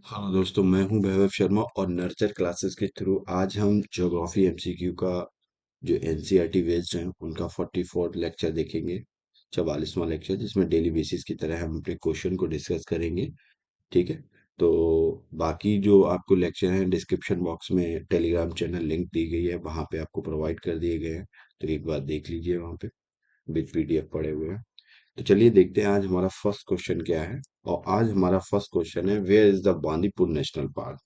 हाँ दोस्तों, मैं हूं वैभव शर्मा और नर्चर क्लासेस के थ्रू आज हम ज्योग्राफी एमसीक्यू का जो एनसीईआरटी बेस्ड है उनका 44 लेक्चर देखेंगे। 44वां लेक्चर जिसमें डेली बेसिस की तरह हम अपने क्वेश्चन को डिस्कस करेंगे। ठीक है। तो बाकी जो आपको लेक्चर है डिस्क्रिप्शन बॉक्स में टेलीग्राम चैनल लिंक दी गई है, वहां पे आपको प्रोवाइड कर दिए गए हैं। तो एक बार देख लीजिए, वहां पे विद पीडीएफ पड़े हुए हैं। तो चलिए देखते हैं आज हमारा फर्स्ट क्वेश्चन क्या है। और आज हमारा फर्स्ट क्वेश्चन है, where is the Bandipur national park.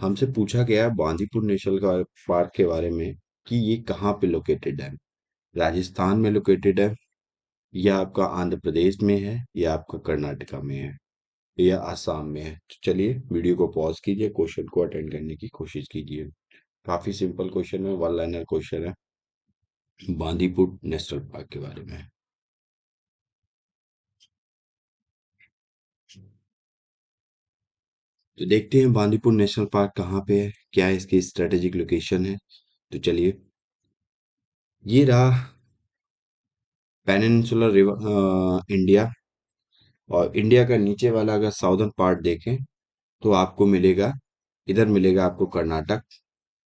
हमसे पूछा गया है बांदीपुर नेशनल पार्क के बारे में कि ये कहाँ पे लोकेटेड है। राजस्थान में लोकेटेड है, या आपका आंध्र प्रदेश में है, या आपका कर्नाटका में है, या आसाम में है। तो चलिए वीडियो को पॉज कीजिए, क्वेश्चन को अटेंड करने की कोशिश कीजिए। काफी सिंपल क्वेश्चन है, वन लाइनर क्वेश्चन है, बांदीपुर नेशनल पार्क के बारे में। तो देखते हैं बांदीपुर नेशनल पार्क कहाँ पे है, क्या है इसकी स्ट्रेटेजिक लोकेशन है। तो चलिए, ये रहा पेनिनसुलर रिवर इंडिया। और इंडिया का नीचे वाला अगर साउदर्न पार्ट देखें तो आपको मिलेगा, इधर मिलेगा आपको कर्नाटक,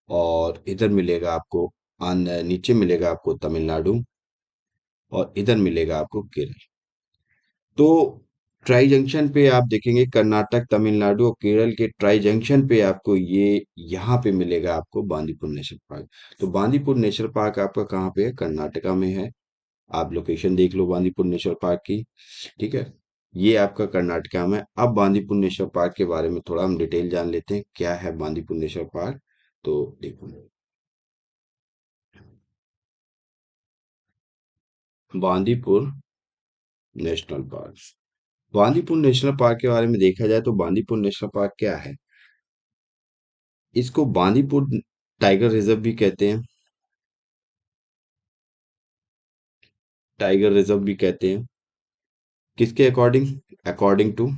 और इधर मिलेगा आपको आंध्र, नीचे मिलेगा आपको तमिलनाडु, और इधर मिलेगा आपको केरल। तो ट्राई जंक्शन पे आप देखेंगे कर्नाटक, तमिलनाडु और केरल के ट्राई जंक्शन पे आपको ये यहाँ पे मिलेगा आपको बांदीपुर नेशनल पार्क। तो बांदीपुर नेशनल पार्क आपका कहाँ पे है? कर्नाटका में है। आप लोकेशन देख लो बांदीपुर नेशनल पार्क की। ठीक है। ये आपका कर्नाटका में। अब बांदीपुर नेशनल पार्क के बारे में थोड़ा हम डिटेल जान लेते हैं, क्या है बांदीपुर नेशनल पार्क। तो देखो, Bandipur national park, Bandipur national park के बारे में देखा जाए तो बांदीपुर नेशनल पार्क क्या है? इसको बांदीपुर टाइगर रिजर्व भी कहते हैं, टाइगर रिजर्व भी कहते हैं। किसके अकॉर्डिंग? अकॉर्डिंग टू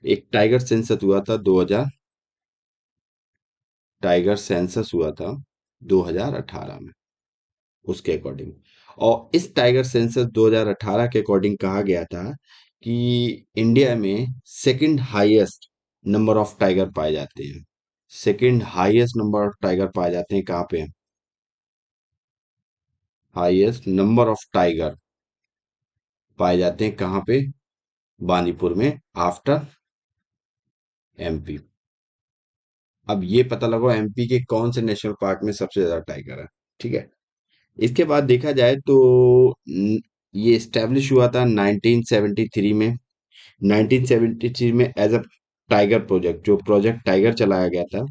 एक टाइगर सेंसस हुआ था 2000, टाइगर सेंसस हुआ था 2018 में, उसके अकॉर्डिंग। और इस टाइगर सेंसस 2018 के अकॉर्डिंग कहा गया था कि इंडिया में second highest number of tiger पाए जाते हैं। Second highest number of tiger पाए जाते हैं कहाँ पे? हाईएस्ट नंबर ऑफ टाइगर पाए जाते हैं कहाँ पे? बांदीपुर में, आफ्टर एमपी। अब ये पता लगाओ एमपी के कौन से नेशनल पार्क में सबसे ज्यादा टाइगर है। ठीक है। इसके बाद देखा जाए तो ये एस्टेब्लिश हुआ था 1973 में। 1973 में एज अ टाइगर प्रोजेक्ट, जो प्रोजेक्ट टाइगर चलाया गया था,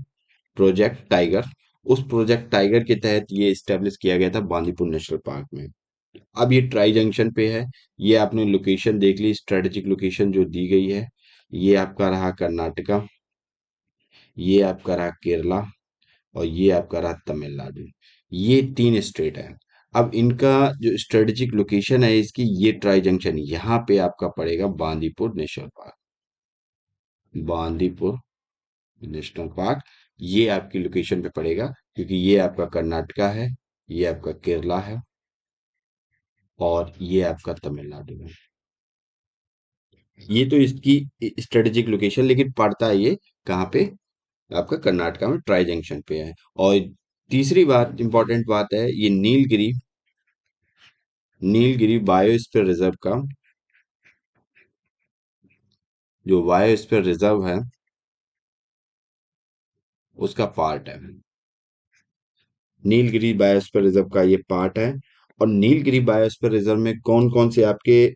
प्रोजेक्ट टाइगर, उस प्रोजेक्ट टाइगर के तहत ये एस्टेब्लिश किया गया था बांदीपुर नेशनल पार्क में। अब ये ट्राई जंक्शन पे है। ये आपने लोकेशन देख ली, स्ट्रेटेजिक लोकेशन जो दी गई है। ये आपका रहा कर्नाटका, ये आपका रहा केरला, और ये आपका रहा तमिलनाडु। ये तीन स्टेट है। अब इनका जो स्ट्रेटेजिक लोकेशन है इसकी, ये ट्राई जंक्शन यहाँ पे आपका पड़ेगा Bandipur national park. Bandipur national park ये आपकी लोकेशन पे पड़ेगा, क्योंकि ये आपका कर्नाटका है, ये आपका केरला है, और ये आपका तमिलनाडु है। ये तो इसकी स्ट्रेटेजिक लोकेशन, लेकिन पड़ता है ये कहाँ पे? आपका कर्नाटका में ट्राई जंक्शन पे है। और तीसरी बात, इंपॉर्टेंट बात है, ये नीलगिरी, नीलगिरी बायोस्फीयर रिजर्व का, जो बायोस्फीयर रिजर्व है उसका पार्ट है। नीलगिरी बायोस्फीयर रिजर्व का ये पार्ट है। और नीलगिरी बायोस्फीयर रिजर्व में कौन कौन से आपके,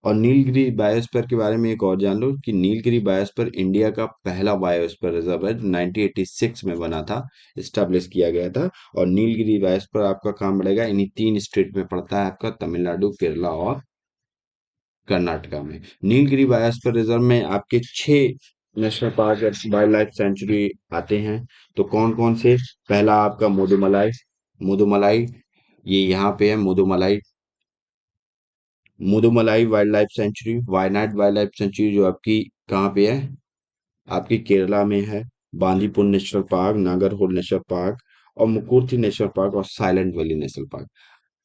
और नीलगिरी बायोस्फीयर के बारे में एक और जान लो कि नीलगिरी बायोस्फीयर इंडिया का पहला बायोस्फीयर रिजर्व है जो 1986 में बना था, स्टैब्लिश किया गया था। और नीलगिरी बायोस्फीयर आपका काम बढ़ेगा, इन्हीं तीन स्टेट में पड़ता है आपका, तमिलनाडु, केरला और कर्नाटका में। नीलगिरी बायोस्फीयर रिजर्व में आपके 6 नेशनल पार्क या वाइल्ड लाइफ सेंचुरी आते हैं। तो कौन कौन से? पहला आपका मुदुमलाई, मुदुमलाई, ये यहाँ पे है Mudumalai, Mudumalai wild life sanctuary. Wayanad wild life sanctuary जो आपकी कहाँ पे है? आपकी केरला में है। Bandipur national park, Nagarhole national park, और मुकुर्थी नेशनल पार्क, और साइलेंट वैली नेशनल पार्क।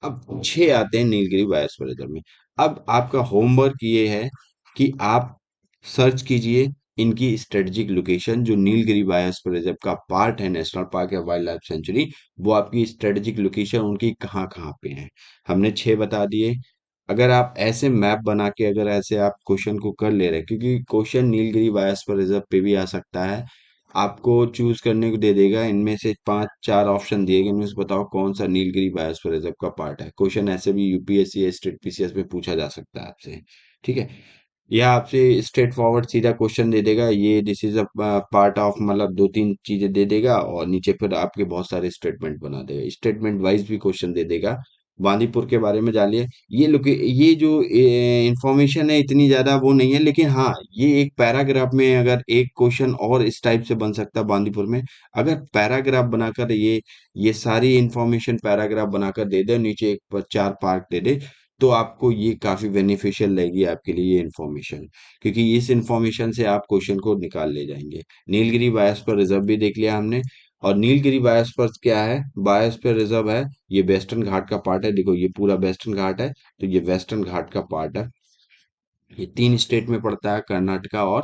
अब 6 आते हैं नीलगिरी बायोस्फीयर रिजर्व में। अब आपका होमवर्क ये है कि आप सर्च कीजिए इनकी स्ट्रेटेजिक लोकेशन, जो नीलगिरी बायोस्फीयर रिजर्व का पार्ट है, नेशनल पार्क या वाइल्ड लाइफ सेंचुरी, वो आपकी स्ट्रेटेजिक लोकेशन उनकी कहाँ कहाँ पे है। हमने 6 बता दिए। अगर आप ऐसे मैप बना के अगर ऐसे आप क्वेश्चन को कर ले रहे हैं, क्योंकि क्वेश्चन नीलगिरी बायोस्फीयर रिजर्व पे भी आ सकता है, आपको चूज करने को दे देगा, इनमें से 5 4 ऑप्शन दिए गए, इनमें से बताओ कौन सा नीलगिरी बायोस्फीयर रिजर्व का पार्ट है। क्वेश्चन ऐसे भी यूपीएससी या स्टेट पीसीएस में पूछा जा सकता है आपसे। ठीक है, यह आपसे स्ट्रेट फॉरवर्ड सीधा क्वेश्चन दे देगा, ये this is a part of, मतलब 2 3 चीजें दे देगा और नीचे फिर आपके बहुत सारे स्टेटमेंट बना देगा, स्टेटमेंट वाइज भी क्वेश्चन दे देगा। बांदीपुर के बारे में जानिए। ये जो इंफॉर्मेशन है इतनी ज्यादा वो नहीं है, लेकिन हाँ, ये एक पैराग्राफ में अगर एक क्वेश्चन और इस टाइप से बन सकता है बांदीपुर में, अगर पैराग्राफ बनाकर ये सारी इंफॉर्मेशन पैराग्राफ बनाकर दे दे, नीचे एक 4 पार्ट दे दे, तो आपको ये काफी बेनिफिशियल लगेगी आपके लिए ये इन्फॉर्मेशन, क्योंकि इस इन्फॉर्मेशन से आप क्वेश्चन को निकाल ले जाएंगे। नीलगिरी बायोस्फीयर रिजर्व भी देख लिया हमने। और नीलगिरी बायोस्फीयर क्या है, बायोस्फीयर रिजर्व है, ये वेस्टर्न घाट का पार्ट है। देखो ये पूरा वेस्टर्न घाट है, तो ये वेस्टर्न घाट का पार्ट है। ये 3 स्टेट में पड़ता है, कर्नाटका और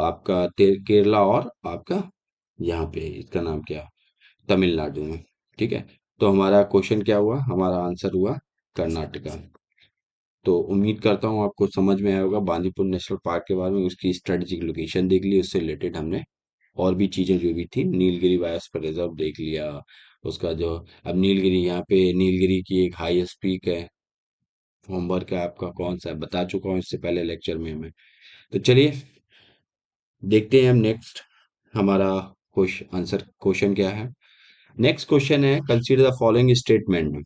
आपका केरला और आपका यहाँ पे इसका नाम क्या, तमिलनाडु में। ठीक है, तो हमारा क्वेश्चन क्या हुआ, हमारा आंसर हुआ कर्नाटका। तो उम्मीद करता हूँ आपको समझ में आया होगा बांदीपुर नेशनल पार्क के बारे में, उसकी स्ट्रेटेजिक लोकेशन देख ली, उससे रिलेटेड हमने और भी चीजें जो भी थी, नीलगिरी बायोस्फीयर रिजर्व देख लिया, उसका जो, अब नीलगिरी, यहाँ पे नीलगिरी की एक हाईएस्ट पीक है। होमवर्क है आपका कौन सा है बता चुका हूँ इससे पहले लेक्चर में मैं। तो चलिए देखते हैं हम नेक्स्ट, हमारा क्वेश्चन आंसर क्वेश्चन क्या है। नेक्स्ट क्वेश्चन है, कंसीडर द फॉलोइंग स्टेटमेंट।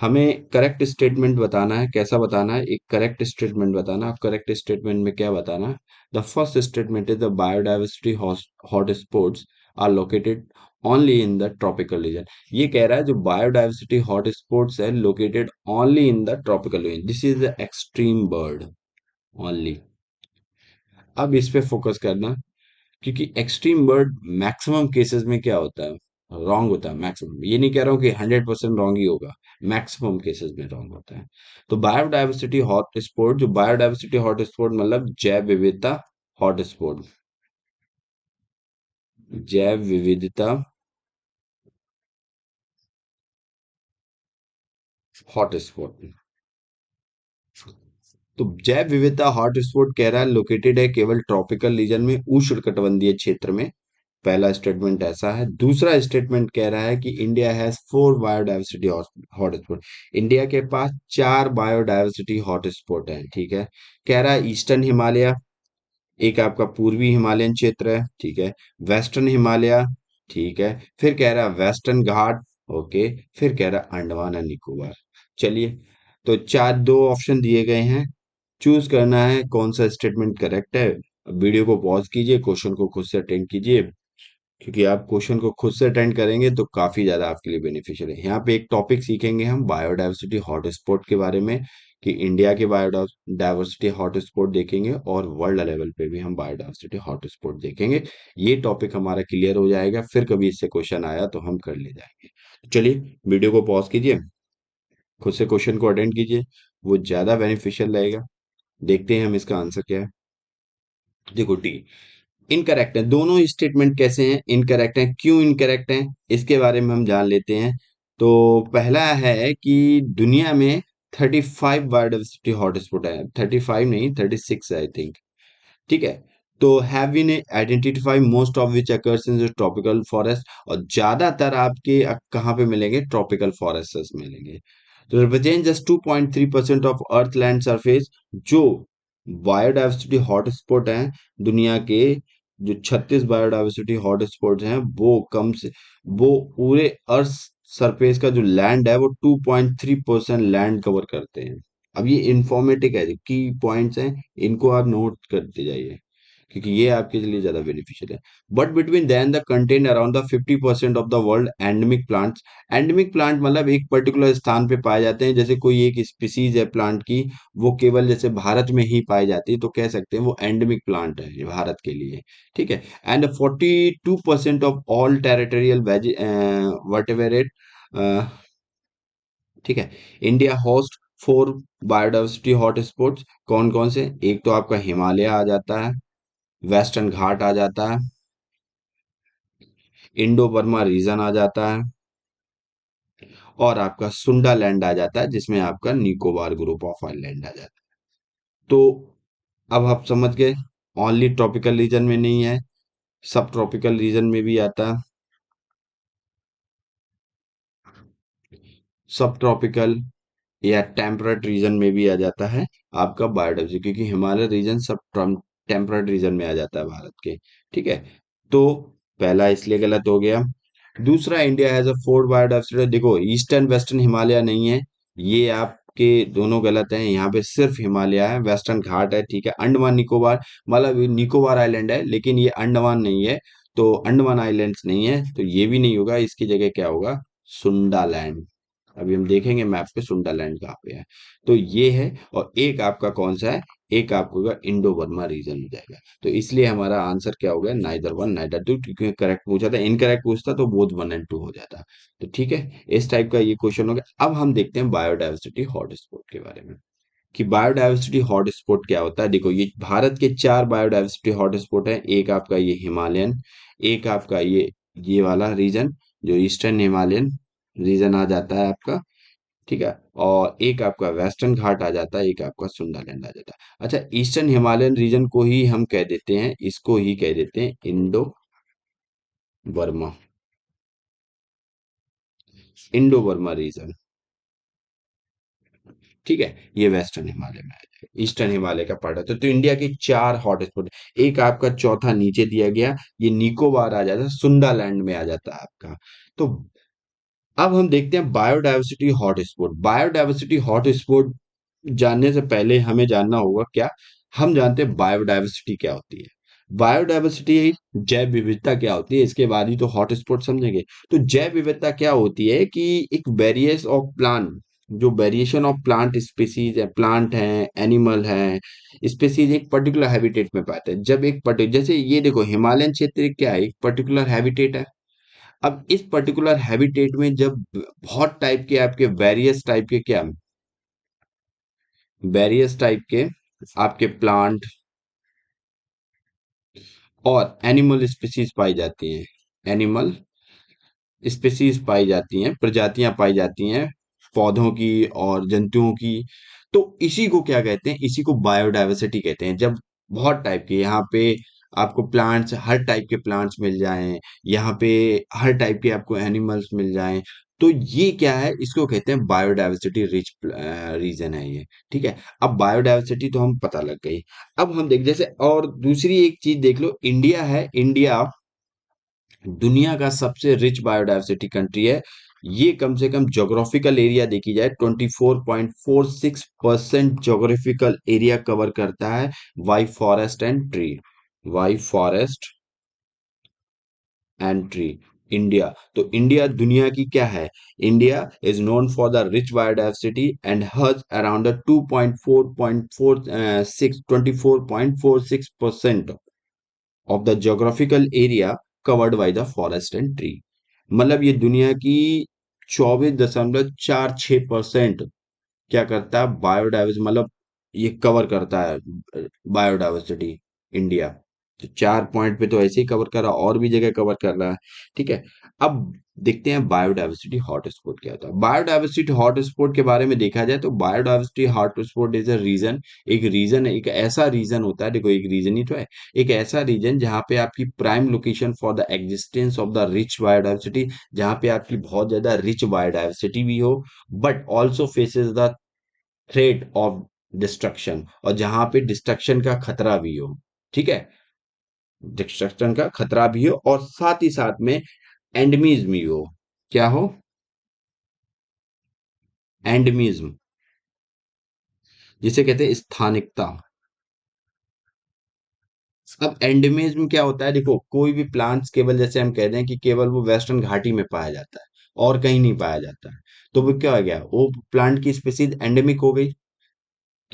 हमें करेक्ट स्टेटमेंट बताना है, कैसा बताना है, एक करेक्ट स्टेटमेंट बताना है। करेक्ट स्टेटमेंट में क्या बताना है, the first statement is the biodiversity hot spots are located only in the tropical region. ये कह रहा है जो बायोडाइवर्सिटी हॉट स्पॉट्स है located only in the tropical region, this is the extreme bird only. अब इस पे फोकस करना, क्योंकि एक्सट्रीम बर्ड मैक्सिमम केसेस में क्या होता है, रॉन्ग होता है मैक्सिमम। ये नहीं कह रहा हूँ कि 100% रॉन्ग ही होगा, मैक्सिमम केसेस में रॉन्ग होता है। तो बायोडाइवर्सिटी हॉटस्पॉट, जो बायोडाइवर्सिटी हॉटस्पॉट मतलब जैव विविधता हॉटस्पॉट, जैव विविधता हॉटस्पॉट। तो जैव विविधता हॉटस्पॉट कह रहा है लोकेटेड है केवल ट्रॉपिकल रीजन में, उष्णकटिबंधीय क्षेत्र में। पहला स्टेटमेंट ऐसा है। दूसरा स्टेटमेंट कह रहा है कि India has 4 biodiversity hotspot, India के पास 4 बायोडाइवर्सिटी हॉटस्पॉट है। ठीक है, कह रहा है ईस्टर्न हिमालय, एक आपका पूर्वी हिमालयन क्षेत्र है, ठीक है, वेस्टर्न हिमालय, ठीक है, फिर कह रहा है वेस्टर्न घाट, ओके, फिर कह रहा है अंडमान एंड निकोबार। चलिए, तो 2 ऑप्शन दिए गए हैं, चूज करना है कौन सा स्टेटमेंट करेक्ट है। अब वीडियो को पॉज कीजिए, क्वेश्चन को खुद से अटेंड कीजिए, क्योंकि आप क्वेश्चन को खुद से अटेंड करेंगे तो काफी ज्यादा आपके लिए बेनिफिशियल है। यहाँ पे एक टॉपिक सीखेंगे हम बायोडाइवर्सिटी हॉटस्पॉट के बारे में, कि इंडिया के बायोडाइवर्सिटी हॉटस्पॉट देखेंगे और वर्ल्ड लेवल पे भी हम बायोडाइवर्सिटी हॉटस्पॉट देखेंगे। ये टॉपिक हमारा क्लियर हो जाएगा, फिर कभी इससे क्वेश्चन आया तो हम कर ले जाएंगे। तो चलिए वीडियो को पॉज कीजिए, खुद से क्वेश्चन को अटेंड कीजिए, वो ज्यादा बेनिफिशियल रहेगा। देखते हैं हम इसका आंसर क्या है। देखो डी इनकरेक्ट है, दोनों स्टेटमेंट कैसे हैं, इनकरेक्ट हैं, क्यों इनकरेक्ट हैं, इसके बारे में हम जान लेते हैं। तो पहला है कि दुनिया में 35 बायोडाइवर्सिटी हॉटस्पॉट है, 35 नहीं 36 आई थिंक। ठीक है, तो have been identify most of which occurs in tropical forest, और ज्यादातर आपके कहाँ पे मिलेंगे, ट्रॉपिकल फॉरेस्ट मिलेंगे। तो represent just 2.3% of earth land surface, जो बायोडाइवर्सिटी हॉटस्पॉट हैं दुनिया के, जो 36 बायोडाइवर्सिटी हॉटस्पॉट्स हैं, वो पूरे अर्थ सरफेस का जो लैंड है वो 2.3% लैंड कवर करते हैं। अब ये इंफॉर्मेटिव है, की पॉइंट्स हैं, इनको आप नोट करते जाइए, क्योंकि ये आपके लिए ज्यादा बेनिफिशियल है। But between then the contain around the 50% of the world endemic plants. Endemic plant मतलब एक पर्टिकुलर स्थान पे पाए जाते हैं, जैसे कोई एक स्पीसीज है प्लांट की, वो केवल जैसे भारत में ही पाई जाती है, तो कह सकते हैं वो एंडेमिक प्लांट है ये भारत के लिए। ठीक है, and 42% of all territorial vertebrate. ठीक है, India host four biodiversity hotspots कौन कौन से? एक तो आपका हिमालय आ जाता है, वेस्टर्न घाट आ जाता है, इंडो बर्मा रीजन आ जाता है, और आपका सुंडा लैंड आ जाता है, जिसमें आपका निकोबार ग्रुप ऑफ आइलैंड आ जाता है। तो अब आप समझ गए, ओनली ट्रॉपिकल रीजन में नहीं है, सब ट्रॉपिकल रीजन में भी आता है। सब ट्रॉपिकल या टेम्परेट रीजन में भी आ जाता है आपका बायोडाइवर्सिटी, क्योंकि हिमालय रीजन सब टेम्परेट रीजन में आ जाता है भारत के। ठीक है, तो पहला इसलिए गलत हो गया। दूसरा, India has a four biodiversity, देखो ईस्टर्न वेस्टर्न हिमालय नहीं है, ये आपके दोनों गलत हैं। यहाँ पे सिर्फ हिमालय है, वेस्टर्न घाट है। ठीक है, अंडमान निकोबार, मतलब ये निकोबार आइलैंड है, लेकिन ये अंडमान नहीं है, तो अंडमान आइलैंड्स नहीं है, तो ये भी नहीं होगा। इसकी जगह क्या होगा? सुंडा लैंड। अभी हम देखेंगे मैप पे सुंडा लैंड कहाँ पे है। तो ये है, और एक आपका कौन सा है? एक आपको होगा इंडो बर्मा रीजन हो जाएगा। तो इसलिए हमारा आंसर क्या हो गया? नाइदर वन नाइदर टू, क्योंकि करेक्ट पूछा था, इनकरेक्ट पूछता तो बोथ वन एंड टू हो जाता। तो ठीक है, इस टाइप का ये क्वेश्चन हो गया। अब हम देखते हैं बायोडाइवर्सिटी हॉटस्पॉट के बारे में, कि बायोडाइवर्सिटी हॉटस्पॉट क्या होता है। देखो, ये भारत के चार बायोडाइवर्सिटी हॉटस्पॉट है। एक आपका ये हिमालयन, एक आपका ये वाला रीजन जो ईस्टर्न हिमालयन रीजन आ जाता है आपका। ठीक है, और एक आपका वेस्टर्न घाट आ जाता है, एक आपका सुंदरलैंड आ जाता है। अच्छा, ईस्टर्न हिमालयन रीजन को ही हम कह देते हैं, इसको ही कह देते हैं Indo Burma, Indo Burma region. ठीक है, ये वेस्टर्न हिमालय में आ जाएगा, ईस्टर्न हिमालय का पार्ट है। तो इंडिया के चार हॉट स्पॉट, एक आपका चौथा नीचे दिया गया, ये निकोबार आ जाता है, सुंडालैंड में आ जाता है आपका। तो अब हम देखते हैं बायोडाइवर्सिटी हॉटस्पॉट। बायोडाइवर्सिटी हॉटस्पॉट जानने से पहले हमें जानना होगा क्या? हम जानते हैं बायोडाइवर्सिटी क्या होती है। बायोडाइवर्सिटी जैव विविधता क्या होती है, इसके बाद ही तो हॉटस्पॉट समझेंगे। तो जैव विविधता क्या होती है कि एक वेरिएस ऑफ प्लांट, जो वेरिएशन ऑफ प्लांट स्पीसीज है, प्लांट है, एनिमल है, स्पीसीज एक पर्टिकुलर हैबिटेट में पाते हैं। जब एक पर्टिकुलर, जैसे ये देखो हिमालयन क्षेत्र क्या है, एक पर्टिकुलर हैबिटेट है। अब इस पर्टिकुलर हैबिटेट में जब बहुत टाइप के आपके वेरियस टाइप के क्या, वेरियस टाइप के आपके प्लांट और एनिमल स्पीसीज पाई जाती हैं, एनिमल स्पीसीज पाई जाती हैं, प्रजातियां पाई जाती हैं पौधों की और जंतुओं की। तो इसी को क्या कहते हैं? इसी को बायोडाइवर्सिटी कहते हैं। जब बहुत टाइप के यहाँ पे आपको प्लांट्स, हर टाइप के प्लांट्स मिल जाएं, यहाँ पे हर टाइप के आपको एनिमल्स मिल जाएं, तो ये क्या है? इसको कहते हैं बायोडाइवर्सिटी रिच रीजन है ये। ठीक है, अब बायोडाइवर्सिटी तो हम पता लग गई। अब हम देख, जैसे और दूसरी एक चीज देख लो, इंडिया है, इंडिया दुनिया का सबसे रिच बायोडायवर्सिटी कंट्री है। ये कम से कम जोग्राफिकल एरिया देखी जाए 24.46% जोग्राफिकल एरिया कवर करता है, why forest and tree, why forest and tree, India. तो इंडिया दुनिया की क्या है? India is known for the rich biodiversity and has around 24.46% of the geographical area covered by the forest and tree. मतलब ये दुनिया की 24.46% क्या करता है? बायोडाइवर्स, मतलब ये कवर करता है बायोडाइवर्सिटी, इंडिया। तो 4 पॉइंट पे तो ऐसे ही कवर कर रहा है, और भी जगह कवर कर रहा है। ठीक है, अब देखते हैं बायोडाइवर्सिटी हॉटस्पॉट क्या होता है। बायोडाइवर्सिटी हॉटस्पॉट के बारे में देखा जाए तो biodiversity hotspot is a region, एक रीजन है, एक ऐसा रीजन होता है, देखो एक रीजन ही तो है, एक ऐसा रीजन जहाँ पे आपकी prime location for the existence of the rich biodiversity, जहाँ पे आपकी बहुत ज्यादा रिच बायोडाइवर्सिटी भी हो, but also faces the threat of destruction, और जहां पे डिस्ट्रक्शन का खतरा भी हो। ठीक है, डिस्ट्रक्शन का खतरा भी हो, और साथ ही साथ में एंडमिज्म भी हो। क्या हो? एंडमिज्म, जिसे कहते हैं स्थानिकता। अब एंडमिज्म क्या होता है? देखो, कोई भी प्लांट्स केवल, जैसे हम कहते हैं कि केवल वो वेस्टर्न घाटी में पाया जाता है और कहीं नहीं पाया जाता है, तो वो क्या हो गया? वो प्लांट की स्पीसीज एंडेमिक हो गई।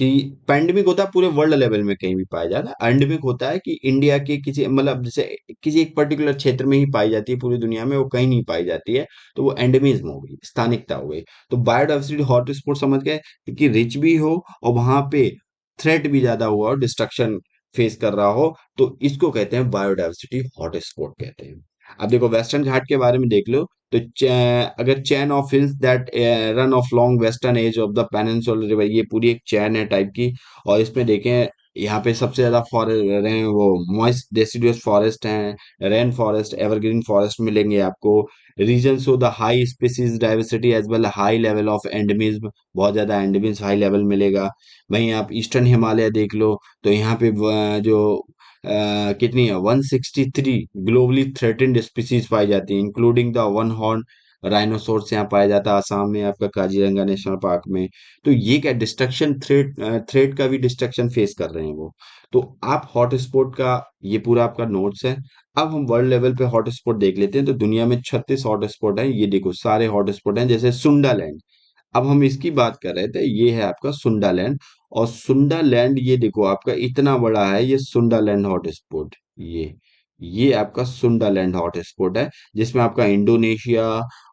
कि पैंडेमिक होता है पूरे वर्ल्ड लेवल में कहीं भी पाया जाता है, एंडेमिक होता है कि इंडिया के किसी मतलब जैसे किसी एक पर्टिकुलर क्षेत्र में ही पाई जाती है, पूरी दुनिया में वो कहीं नहीं पाई जाती है, तो वो एंडेमिज्म हो गई, स्थानिकता हो गई। तो बायोडाइवर्सिटी हॉटस्पॉट समझ गए कि रिच भी हो और वहां पे थ्रेट भी ज्यादा हुआ और डिस्ट्रक्शन फेस कर रहा हो, तो इसको कहते हैं बायोडाइवर्सिटी हॉटस्पॉट कहते हैं। अब देखो वेस्टर्न घाट के बारे में देख लो, तो अगर chain of hills that run of long western edge of the peninsular river, ये पूरी एक चैन है टाइप की। और इसमें देखें यहाँ पे सबसे ज्यादा फॉरेस्ट वो मॉइस्ट डेसिडुअस फॉरेस्ट हैं, रेन फॉरेस्ट, एवरग्रीन फॉरेस्ट मिलेंगे आपको। Region show the high species diversity as well high level of endemism, बहुत ज्यादा एंडेमिज्म हाई लेवल मिलेगा। वहीं आप ईस्टर्न हिमालय देख लो, तो यहाँ पे जो कितनी है 163 ग्लोबली थ्रेटेंड स्पीसीज पाई जाती हैं, including the one horn rhinoceros यहाँ पाया जाता है आसाम में, आपका काजीरंगा नेशनल पार्क में। तो ये क्या डिस्ट्रक्शन थ्रेट थ्रेट का भी डिस्ट्रक्शन फेस कर रहे हैं वो। तो आप हॉटस्पॉट का ये पूरा आपका नोट्स है। अब हम वर्ल्ड लेवल पे हॉटस्पॉट देख लेते हैं। तो दुनिया में 36 हॉटस्पॉट हैं, ये देखो सारे हॉटस्पॉट हैं, जैसे सुंडालैंड। अब हम इसकी बात कर रहे थे, ये है आपका सुंडालैंड। और सुंडालैंड ये देखो आपका इतना बड़ा है, ये सुंडालैंड हॉटस्पॉट, ये आपका सुंडालैंड हॉटस्पॉट है, जिसमें आपका इंडोनेशिया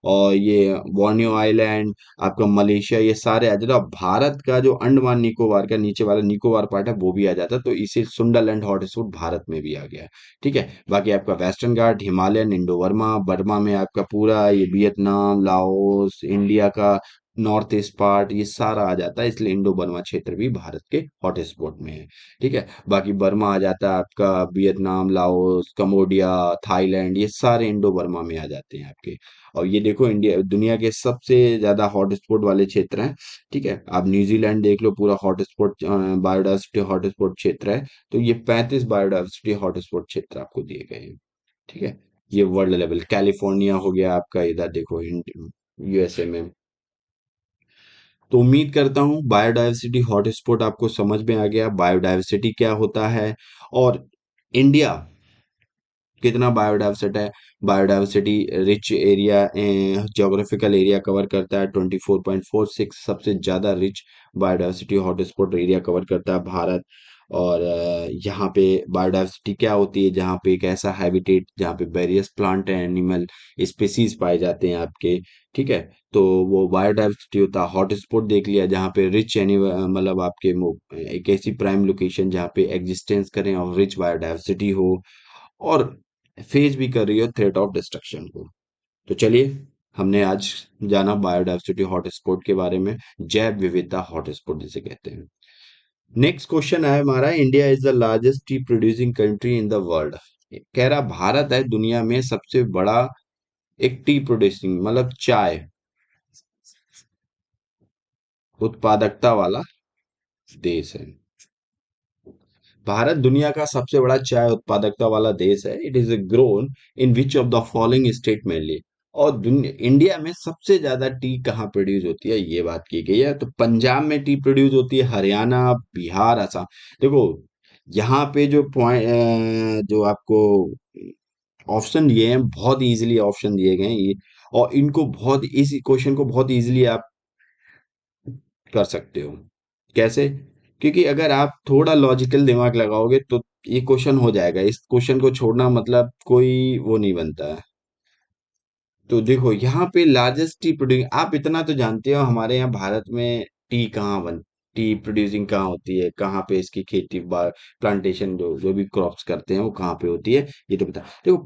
और ये बोर्नियो आइलैंड, आपका मलेशिया, ये सारे आ जाते हैं। और भारत का जो अंडमान निकोबार का नीचे वाला निकोबार पार्ट है वो भी आ जाता है, तो इसे सुंडालैंड हॉटस्पॉट भारत में भी आ गया है। ठीक है, बाकी आपका वेस्टर्न घाट, हिमालयन, इंडो बर्मा, बर्मा में आपका पूरा ये वियतनाम, लाओस, इंडिया का नॉर्थ ईस्ट पार्ट, ये सारा आ जाता है, इसलिए इंडो बर्मा क्षेत्र भी भारत के हॉटस्पॉट में है। ठीक है, बाकी बर्मा आ जाता है आपका, वियतनाम, लाओस, कम्बोडिया, थाईलैंड, ये सारे इंडो बर्मा में आ जाते हैं आपके। और ये देखो इंडिया दुनिया के सबसे ज्यादा हॉटस्पॉट वाले क्षेत्र हैं। ठीक है, आप न्यूजीलैंड देख लो, पूरा हॉटस्पॉट बायोडाइवर्सिटी हॉटस्पॉट क्षेत्र है। तो ये 35 बायोडाइवर्सिटी हॉटस्पॉट क्षेत्र आपको दिए गए हैं। ठीक है, ये वर्ल्ड लेवल कैलिफोर्निया हो गया आपका, इधर देखो यूएसए में। तो उम्मीद करता हूँ बायोडायवर्सिटी हॉटस्पॉट आपको समझ में आ गया, बायोडायवर्सिटी क्या होता है और इंडिया कितना बायोडायवर्सिटी है। Biodiversity rich area, geographical area cover करता है 24.46, सबसे ज्यादा rich biodiversity hotspot area cover करता है भारत। और यहाँ पे बायोडायवर्सिटी क्या होती है, जहाँ पे एक ऐसा हैबिटेट जहाँ पे various plant and animal species पाए जाते हैं आपके। ठीक है, तो वो बायोडायवर्सिटी होता है। हॉटस्पॉट देख लिया, जहाँ पे रिच एनिमल मतलब आपके एक ऐसी प्राइम लोकेशन जहाँ पे एग्जिस्टेंस करें और रिच बायोडायवर्सिटी हो और फेस भी कर रही हो थ्रेट ऑफ डिस्ट्रक्शन को। तो चलिए, हमने आज जाना बायोडायवर्सिटी हॉटस्पॉट के बारे में, जैव विविधता हॉटस्पॉट जिसे कहते हैं। नेक्स्ट क्वेश्चन है हमारा, India is the largest T producing country in the world. कह रहा भारत है दुनिया में सबसे बड़ा एक टी प्रोड्यूसिंग मतलब चाय उत्पादकता वाला देश है। भारत दुनिया का सबसे बड़ा चाय उत्पादकता वाला देश है। It is grown in which of the following state mainly. और इंडिया में सबसे ज्यादा टी कहाँ प्रोड्यूस होती है, ये बात की गई है। तो पंजाब में टी प्रोड्यूस होती है, हरियाणा, बिहार, असम। देखो यहाँ पे जो पॉइंट जो आपको ऑप्शन दिए हैं, बहुत इजीली ऑप्शन दिए गए हैं ये। और इनको बहुत इस क्वेश्चन को बहुत इजीली आप कर सकते हो। कैसे? क्योंकि अगर आप थोड़ा लॉजिकल दिमाग लगाओगे तो ये क्वेश्चन हो जाएगा। इस क्वेश्चन को छोड़ना मतलब कोई वो नहीं बनता है। तो देखो यहाँ पे लार्जेस्ट टी प्रोड्यूसिंग, आप इतना तो जानते हो हमारे यहाँ भारत में टी कहाँ बन टी प्रोड्यूसिंग कहाँ होती है, कहाँ पे इसकी खेती प्लांटेशन जो जो भी क्रॉप्स करते हैं वो कहाँ पे होती है, ये तो बता। देखो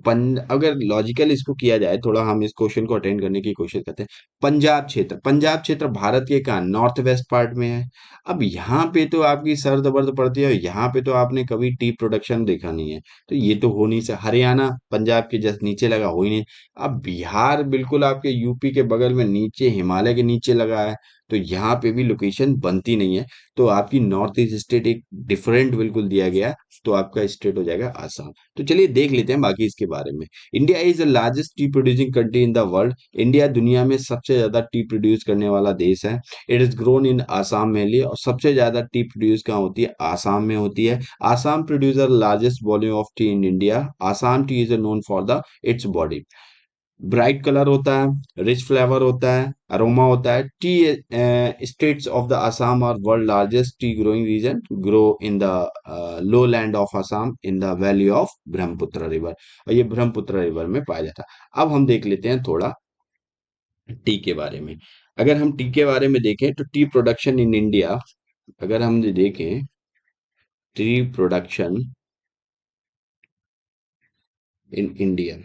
अगर लॉजिकल इसको किया जाए थोड़ा, हम इस क्वेश्चन को अटेंड करने की कोशिश करते हैं। पंजाब क्षेत्र भारत के कहाँ नॉर्थ वेस्ट पार्ट में है। अब यहाँ पे तो आपकी सर्द बर्द पड़ती है, यहाँ पे तो आपने कभी टी प्रोडक्शन देखा नहीं है, तो ये तो हो नहीं सकता। हरियाणा पंजाब के जस्ट नीचे लगा, हो ही नहीं। अब बिहार बिल्कुल आपके यूपी के बगल में नीचे हिमालय के नीचे लगा है, तो यहाँ पे भी लोकेशन बनती नहीं है। तो आपकी नॉर्थ ईस्ट स्टेट एक डिफरेंट बिल्कुल दिया गया है, तो आपका स्टेट हो जाएगा आसाम। तो चलिए देख लेते हैं बाकी इसके बारे में। India is the largest T producing country in the world. India दुनिया में सबसे ज्यादा टी प्रोड्यूस करने वाला देश है। It is grown in Assam mainly, और सबसे ज्यादा टी प्रोड्यूस कहाँ होती है, आसाम में होती है। Assam producer largest volume of tea in India. Assam tea is known for the its body. Bright colour होता है, रिच फ्लेवर होता है, अरोमा होता है। Tea states of the Assam are world largest tea growing region, grow in the low land of Assam in the valley of Brahmaputra river. और ये Brahmaputra river में पाया जाता है। अब हम देख लेते हैं थोड़ा टी के बारे में। अगर हम टी के बारे में देखें तो टी प्रोडक्शन इन इंडिया, अगर हम देखें टी प्रोडक्शन इन इंडिया।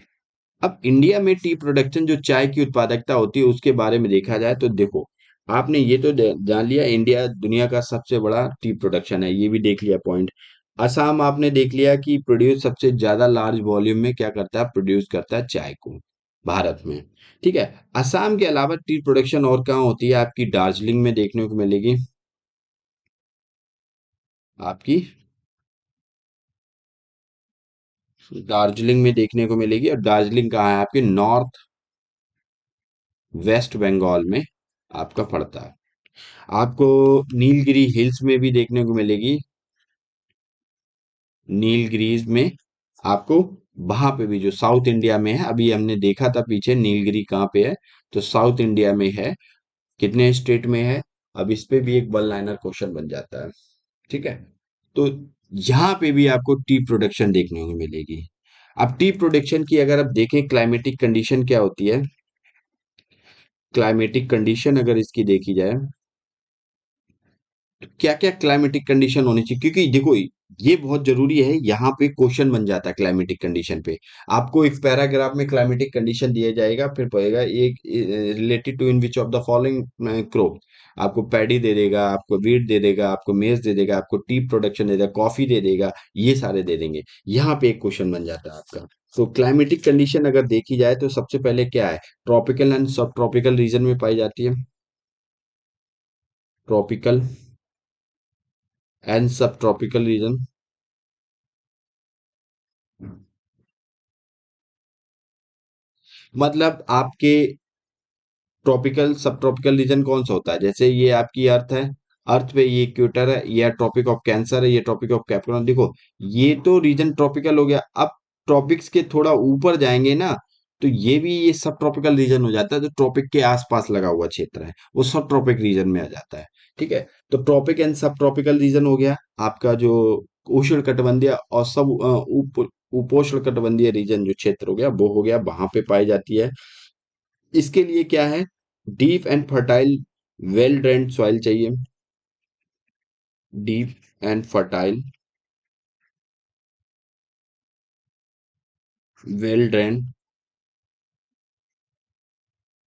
अब इंडिया में टी प्रोडक्शन जो चाय की उत्पादकता होती है उसके बारे में देखा जाए तो देखो, आपने ये तो जान लिया इंडिया दुनिया का सबसे बड़ा टी प्रोडक्शन है, ये भी देख लिया पॉइंट। असम आपने देख लिया कि प्रोड्यूस सबसे ज्यादा लार्ज वॉल्यूम में क्या करता है, प्रोड्यूस करता है चाय को भारत में। ठीक है। असम के अलावा टी प्रोडक्शन और कहाँ होती है, आपकी दार्जिलिंग में देखने को मिलेगी। आपकी दार्जिलिंग में देखने को मिलेगी। और दार्जिलिंग कहाँ है, आपके नॉर्थ वेस्ट बंगाल में आपका पड़ता है। आपको नीलगिरी हिल्स में भी देखने को मिलेगी। नीलगिरीज में आपको वहां पे भी जो साउथ इंडिया में है, अभी हमने देखा था पीछे नीलगिरी कहाँ पे है, तो साउथ इंडिया में है। कितने स्टेट में है, अब इस पे भी एक वन लाइनर क्वेश्चन बन जाता है। ठीक है। तो यहाँ पे भी आपको टी प्रोडक्शन देखने को मिलेगी। अब टी प्रोडक्शन की अगर आप देखें क्लाइमेटिक कंडीशन क्या होती है, क्लाइमेटिक कंडीशन अगर इसकी देखी जाए क्या क्या क्लाइमेटिक कंडीशन होनी चाहिए, क्योंकि देखो ये बहुत जरूरी है, यहाँ पे क्वेश्चन बन जाता है क्लाइमेटिक कंडीशन पे। आपको एक पैराग्राफ में क्लाइमेटिक कंडीशन दिया जाएगा, फिर पड़ेगा एक related to in which of the following crop. आपको पैडी दे देगा, आपको वीट दे देगा, आपको मेज दे देगा, आपको टी प्रोडक्शन दे देगा, कॉफी दे देगा, ये सारे दे देंगे। यहाँ पे एक क्वेश्चन बन जाता है आपका। तो क्लाइमेटिक कंडीशन अगर देखी जाए तो सबसे पहले क्या है, ट्रॉपिकल एंड सब ट्रॉपिकल रीजन में पाई जाती है। ट्रॉपिकल एंड सब ट्रॉपिकल रीजन, मतलब आपके ट्रॉपिकल सब ट्रॉपिकल रीजन कौन सा होता है, जैसे ये आपकी अर्थ है, अर्थ पे ये इक्वेटर है, ये ट्रॉपिक ऑफ कैंसर है, ये ट्रॉपिक ऑफ कैप्रिकॉर्न। देखो ये तो रीजन ट्रॉपिकल हो गया। अब ट्रॉपिक्स के थोड़ा ऊपर जाएंगे ना, तो ये भी ये सब ट्रॉपिकल रीजन हो जाता है, जो ट्रॉपिक के आसपास लगा हुआ क्षेत्र है वो सब ट्रॉपिक रीजन में आ जाता है। ठीक है। तो ट्रॉपिक एंड सब ट्रॉपिकल रीजन हो गया आपका जो उष्ण कटिबंधीय और सब उपोष्ण कटिबंधीय रीजन जो क्षेत्र हो गया वो हो गया, वहां पे पाई जाती है। इसके लिए क्या है, deep and fertile well drained soil चाहिए। Deep and fertile well drained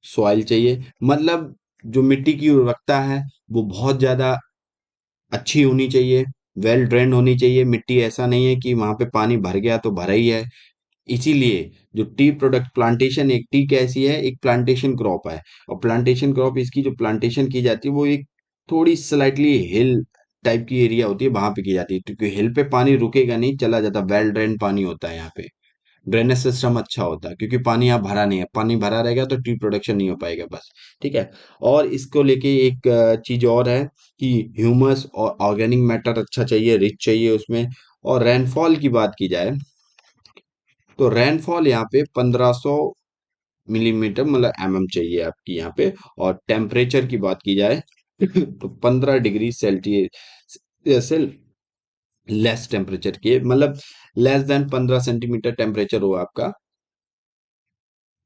soil चाहिए, मतलब जो मिट्टी की उर्वरकता है वो बहुत ज्यादा अच्छी होनी चाहिए, वेल ड्रेन्ड होनी चाहिए। मिट्टी ऐसा नहीं है कि वहां पे पानी भर गया तो भरा ही है। इसीलिए जो टी प्रोडक्ट प्लांटेशन, एक टी कैसी है, एक प्लांटेशन क्रॉप है। और प्लांटेशन क्रॉप इसकी जो प्लांटेशन की जाती है वो एक थोड़ी स्लाइटली हिल टाइप की एरिया होती है, वहां पे की जाती है, क्योंकि हिल पे पानी रुकेगा नहीं, चला जाता, वेल ड्रेन पानी होता है यहाँ पे। ड्रेनेज सिस्टम अच्छा होता है क्योंकि पानी यहाँ भरा नहीं है, पानी भरा रहेगा तो टी प्रोडक्शन नहीं हो पाएगा बस। ठीक है। और इसको लेके एक चीज और है कि ह्यूमस और ऑर्गेनिक मैटर अच्छा चाहिए, रिच चाहिए उसमें। और रेनफॉल की बात की जाए तो रेनफॉल यहाँ पे 1500 मिलीमीटर मतलब चाहिए आपकी यहाँ पे। और टेम्परेचर की बात की जाए तो 15 डिग्री सेल्सियस से लेस टेम्परेचर की, मतलब लेस देन 15 सेंटीमीटर टेम्परेचर हो आपका,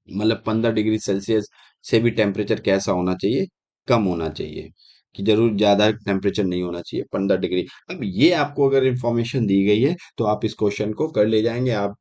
मतलब 15 डिग्री सेल्सियस से भी टेम्परेचर कैसा होना चाहिए, कम होना चाहिए, कि जरूर ज्यादा टेम्परेचर नहीं होना चाहिए, 15 डिग्री। अब ये आपको अगर इंफॉर्मेशन दी गई है तो आप इस क्वेश्चन को कर ले जाएंगे आप।